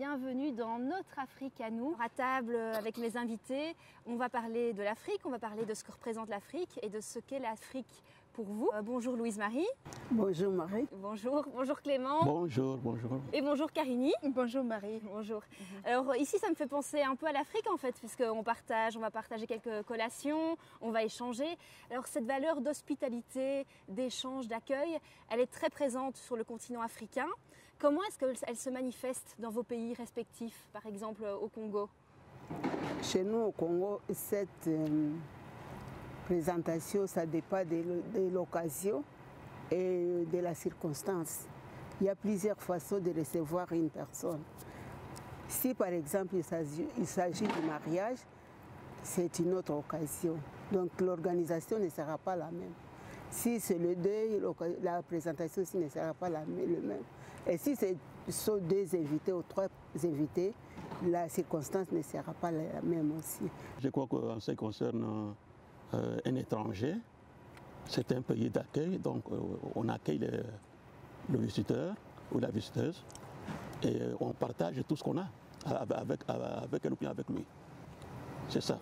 bienvenue dans notre Afrique à nous. À table avec mes invités, on va parler de l'Afrique, on va parler de ce que représente l'Afrique et de ce qu'est l'Afrique pour vous. Bonjour Louise-Marie. Bonjour Marie. Bonjour Clément. Bonjour, bonjour. Et bonjour Carini. Bonjour Marie. Bonjour. Alors ici ça me fait penser un peu à l'Afrique en fait, puisqu'on va partager quelques collations, on va échanger. Alors cette valeur d'hospitalité, d'échange, d'accueil, elle est très présente sur le continent africain. Comment est-ce qu'elle se manifeste dans vos pays respectifs, par exemple au Congo? Chez nous au Congo, cette présentation, ça dépend de l'occasion et de la circonstance. Il y a plusieurs façons de recevoir une personne. Si par exemple il s'agit du mariage, c'est une autre occasion. Donc l'organisation ne sera pas la même. Si c'est le deuil, la présentation aussi ne sera pas le même. Et si ce sont deux invités ou trois invités, la circonstance ne sera pas la même aussi. Je crois qu'en ce qui concerne un étranger, c'est un pays d'accueil, donc on accueille le visiteur ou la visiteuse et on partage tout ce qu'on a avec elle ou bien avec lui. C'est ça.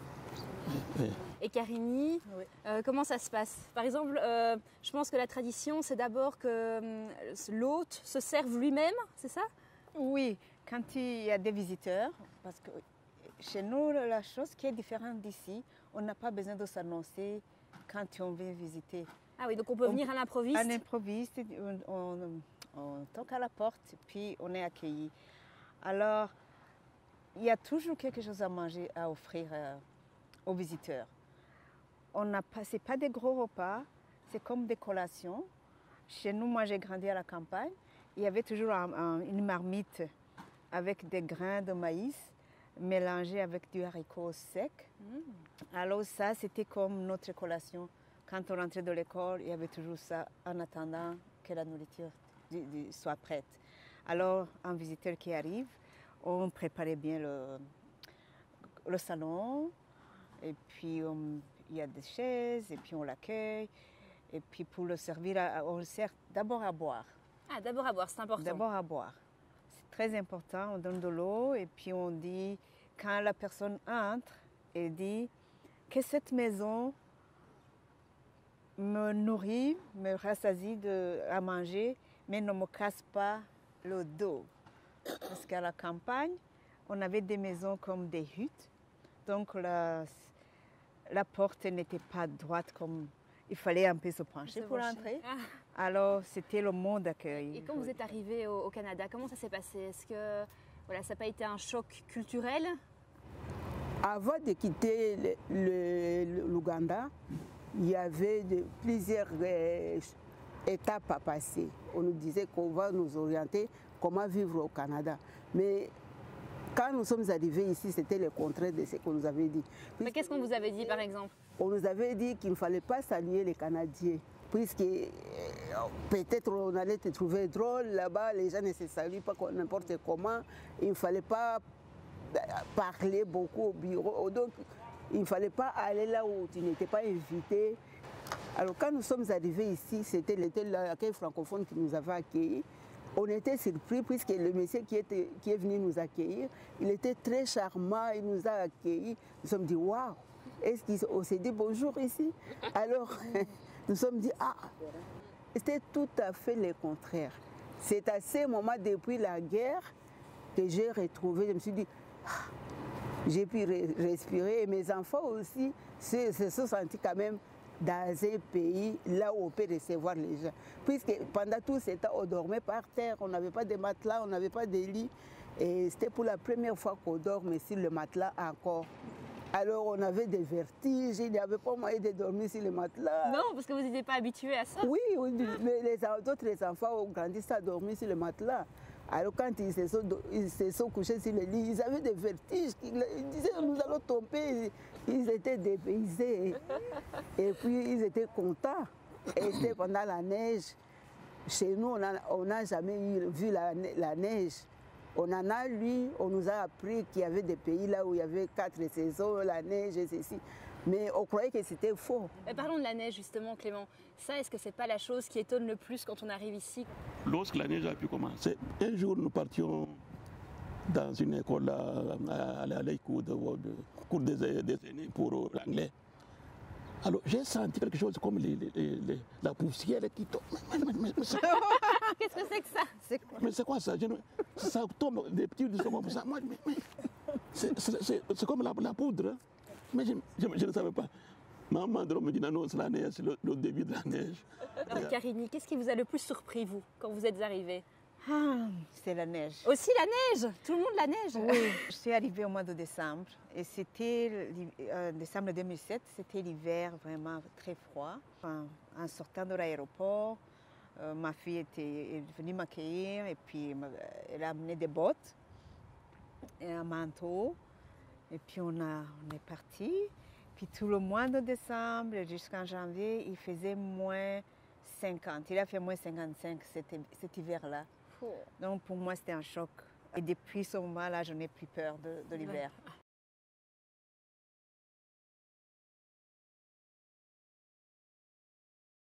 Oui. Et Carini, oui. Comment ça se passe? Par exemple, je pense que la tradition, c'est d'abord que l'hôte se serve lui-même, c'est ça? Oui, quand il y a des visiteurs, parce que chez nous, la chose qui est différente d'ici, on n'a pas besoin de s'annoncer quand on vient visiter. Ah oui, donc on peut venir à l'improviste? À l'improviste, on toque à la porte, puis on est accueilli. Alors, il y a toujours quelque chose à manger, à offrir aux visiteurs. Ce n'est pas des gros repas, c'est comme des collations. Chez nous, moi j'ai grandi à la campagne, il y avait toujours une marmite avec des grains de maïs mélangés avec du haricot sec. Alors ça, c'était comme notre collation. Quand on rentrait de l'école, il y avait toujours ça en attendant que la nourriture soit prête. Alors, un visiteur qui arrive, on préparait bien le salon, et puis il y a des chaises, et puis on l'accueille. Et puis pour le servir, on le sert d'abord à boire. Ah, d'abord à boire, c'est important. D'abord à boire. C'est très important, on donne de l'eau, et puis on dit, quand la personne entre, elle dit que cette maison me nourrit, me rassasie à manger, mais ne me casse pas le dos. Parce qu'à la campagne, on avait des maisons comme des huttes, donc la porte n'était pas droite comme... Il fallait un peu se pencher pour entrer. Ah. Alors, c'était le mot d'accueil. Et quand vous êtes arrivé au Canada, comment ça s'est passé? Est-ce que ça n'a pas été un choc culturel? Avant de quitter l'Ouganda, il y avait plusieurs étapes à passer. On nous disait qu'on va nous orienter comment vivre au Canada. Mais quand nous sommes arrivés ici, c'était le contraire de ce qu'on nous avait dit. Mais qu'est-ce qu'on vous avait dit par exemple? On nous avait dit qu'il ne fallait pas saluer les Canadiens, puisque peut-être on allait te trouver drôle là-bas, les gens ne se saluent pas n'importe comment, il ne fallait pas parler beaucoup au bureau, donc il ne fallait pas aller là où tu n'étais pas invité. Alors quand nous sommes arrivés ici, c'était l'accueil francophone qui nous avait accueillis. On était surpris puisque le monsieur qui est venu nous accueillir, il était très charmant, il nous a accueillis. Nous sommes dit waouh, est-ce qu'on s'est dit bonjour ici? Alors nous sommes dit ah, c'était tout à fait le contraire. C'est à ce moment, depuis la guerre, que j'ai retrouvé, je me suis dit ah, j'ai pu respirer et mes enfants aussi se sont sentis quand même dans un pays là où on peut recevoir les gens. Puisque pendant tout ce temps, on dormait par terre, on n'avait pas de matelas, on n'avait pas de lit. Et c'était pour la première fois qu'on dormait sur le matelas encore. Alors on avait des vertiges, il n'y avait pas moyen de dormir sur le matelas. Non, parce que vous n'étiez pas habitués à ça. Oui, mais d'autres enfants ont grandi à dormir sur le matelas. Alors quand ils se sont couchés sur le lit, ils avaient des vertiges, ils disaient nous allons tomber, ils étaient dépaysés. Et puis ils étaient contents. Et c'était pendant la neige. Chez nous, on n'a jamais vu la neige. On en a lu, on nous a appris qu'il y avait des pays là où il y avait 4 saisons, la neige et ceci. Mais on croyait que c'était faux. Parlons de la neige justement, Clément. Ça, est-ce que c'est pas la chose qui étonne le plus quand on arrive ici? Lorsque la neige a pu commencer, un jour nous partions dans une école à l'écoute de cours des aînés pour l'anglais. Alors j'ai senti quelque chose comme la poussière qui tombe. Qu'est-ce que c'est que ça? C'est quoi? Mais c'est quoi ça? Ça tombe des petits du saumon pour ça. Moi, c'est comme la poudre. Hein. Mais je ne savais pas. Maman me dit non, c'est la neige, c'est le début de la neige. Alors, Karini, qu'est-ce qui vous a le plus surpris, vous, quand vous êtes arrivée? Ah, c'est la neige. Aussi la neige. Tout le monde la neige. Oui, je suis arrivée au mois de décembre et c'était décembre 2007, c'était l'hiver vraiment très froid. Enfin, en sortant de l'aéroport, ma fille est venue m'accueillir et puis elle a amené des bottes et un manteau et puis on est parti. Puis tout le mois de décembre jusqu'en janvier, il faisait moins 50. Il a fait moins 55 cet hiver-là. Donc pour moi, c'était un choc. Et depuis ce moment-là, je n'ai plus peur de l'hiver.